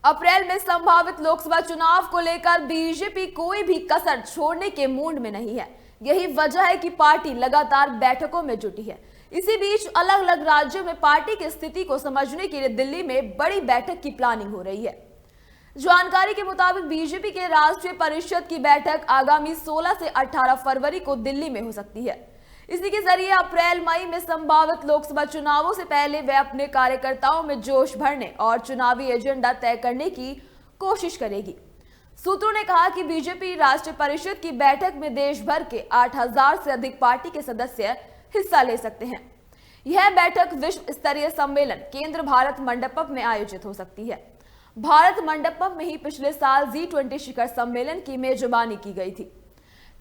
अप्रैल में संभावित लोकसभा चुनाव को लेकर बीजेपी कोई भी कसर छोड़ने के मूड में नहीं है। यही वजह है कि पार्टी लगातार बैठकों में जुटी है। इसी बीच अलग अलग राज्यों में पार्टी की स्थिति को समझने के लिए दिल्ली में बड़ी बैठक की प्लानिंग हो रही है। जानकारी के मुताबिक बीजेपी के राष्ट्रीय परिषद की बैठक आगामी 16 से 18 फरवरी को दिल्ली में हो सकती है। इसी के जरिए अप्रैल मई में संभावित लोकसभा चुनावों से पहले वे अपने कार्यकर्ताओं में जोश भरने और चुनावी एजेंडा तय करने की कोशिश करेगी। सूत्रों ने कहा कि बीजेपी राष्ट्रीय परिषद की बैठक में देश भर के 8000 से अधिक पार्टी के सदस्य हिस्सा ले सकते हैं। यह बैठक विश्व स्तरीय सम्मेलन केंद्र भारत मंडपम में आयोजित हो सकती है। भारत मंडपम में ही पिछले साल G20 शिखर सम्मेलन की मेजबानी की गई थी।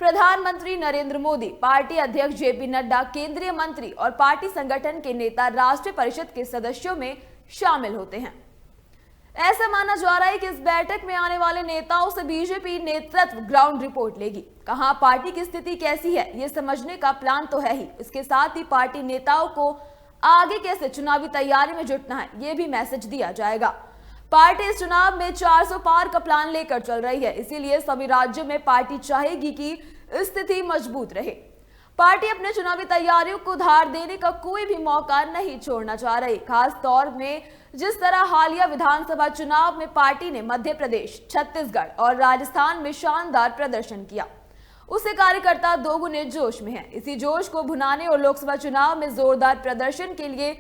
प्रधानमंत्री नरेंद्र मोदी, पार्टी अध्यक्ष JP नड्डा, केंद्रीय मंत्री और पार्टी संगठन के नेता राष्ट्रीय परिषद के सदस्यों में शामिल होते हैं। ऐसा माना जा रहा है कि इस बैठक में आने वाले नेताओं से बीजेपी नेतृत्व ग्राउंड रिपोर्ट लेगी। कहां पार्टी की स्थिति कैसी है, ये समझने का प्लान तो है ही। इसके साथ ही पार्टी नेताओं को आगे कैसे चुनावी तैयारी में जुटना है, ये भी मैसेज दिया जाएगा। पार्टी इस चुनाव में 400 पार का प्लान लेकर चल रही है, इसीलिए सभी राज्यों में पार्टी चाहेगी कि स्थिति मजबूत रहे। पार्टी अपने चुनावी तैयारियों को धार देने का कोई भी मौका नहीं छोड़ना चाह रही। खास तौर में जिस तरह हालिया विधानसभा चुनाव में पार्टी ने मध्य प्रदेश, छत्तीसगढ़ और राजस्थान में शानदार प्रदर्शन किया, उससे कार्यकर्ता दोगुने जोश में हैं। इसी जोश को भुनाने और लोकसभा चुनाव में जोरदार प्रदर्शन के लिए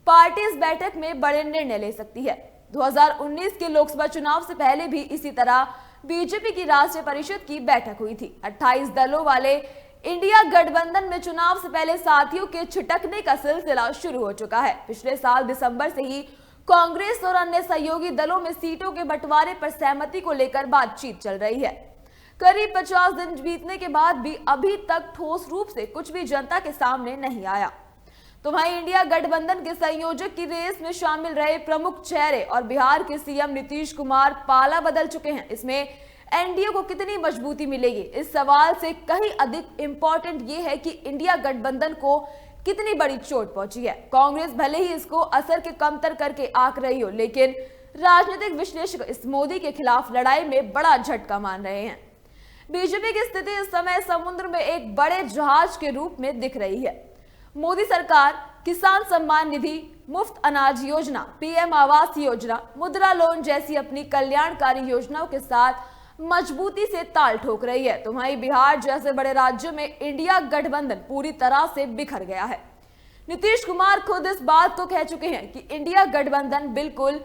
पार्टी इस बैठक में बड़े निर्णय ले सकती है। 2019 के लोकसभा चुनाव से पहले भी इसी तरह बीजेपी की राष्ट्रीय परिषद की बैठक हुई थी। 28 दलों वाले इंडिया गठबंधन में चुनाव से पहले साथियों के छिटकने का सिलसिला शुरू हो चुका है। पिछले साल दिसंबर से ही कांग्रेस और अन्य सहयोगी दलों में सीटों के बंटवारे पर सहमति को लेकर बातचीत चल रही है। करीब 50 दिन बीतने के बाद भी अभी तक ठोस रूप से कुछ भी जनता के सामने नहीं आया। तो वहीं इंडिया गठबंधन के संयोजक की रेस में शामिल रहे प्रमुख चेहरे और बिहार के सीएम नीतीश कुमार पाला बदल चुके हैं। इसमें एनडीए को कितनी मजबूती मिलेगी, इस सवाल से कहीं अधिक इंपॉर्टेंट ये है कि इंडिया गठबंधन को कितनी बड़ी चोट पहुंची है। कांग्रेस भले ही इसको असर के कमतर करके आंक रही हो, लेकिन राजनीतिक विश्लेषक इस मोदी के खिलाफ लड़ाई में बड़ा झटका मान रहे हैं। बीजेपी की स्थिति इस समय समुद्र में एक बड़े जहाज के रूप में दिख रही है। मोदी सरकार किसान सम्मान निधि, मुफ्त अनाज योजना, PM आवास योजना, मुद्रा लोन जैसी अपनी कल्याणकारी योजनाओं के साथ मजबूती से ताल ठोक रही है। तो वहीं बिहार जैसे बड़े राज्यों में इंडिया गठबंधन पूरी तरह से बिखर गया है। नीतीश कुमार खुद इस बात को कह चुके हैं कि इंडिया गठबंधन बिल्कुल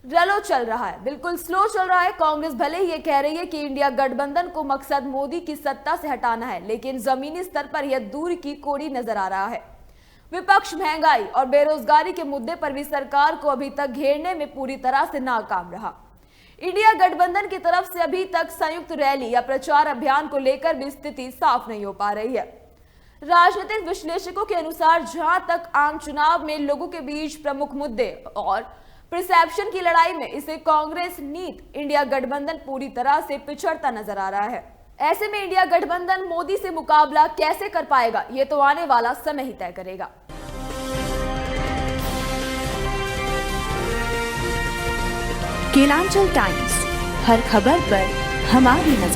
रलो चल रहा है, बिल्कुल स्लो चल रहा है। कांग्रेस भले ही ये कह रही है कि इंडिया गठबंधन को मकसद मोदी की सत्ता से हटाना है, लेकिन जमीनी स्तर पर यह दूर की कोड़ी नजर आ रहा है। विपक्ष महंगाई और बेरोजगारी के मुद्दे पर भी सरकार को अभी तक घेरने में पूरी तरह से नाकाम रहा। इंडिया गठबंधन की तरफ से अभी तक संयुक्त रैली या प्रचार अभियान को लेकर भी स्थिति साफ नहीं हो पा रही है। राजनीतिक विश्लेषकों के अनुसार जहां तक आम चुनाव में लोगों के बीच प्रमुख मुद्दे और परसेप्शन की लड़ाई में इसे कांग्रेस नीत इंडिया गठबंधन पूरी तरह से पिछड़ता नजर आ रहा है। ऐसे में इंडिया गठबंधन मोदी से मुकाबला कैसे कर पाएगा, ये तो आने वाला समय ही तय करेगा। केलांचल टाइम्स, हर खबर पर हमारी नजर।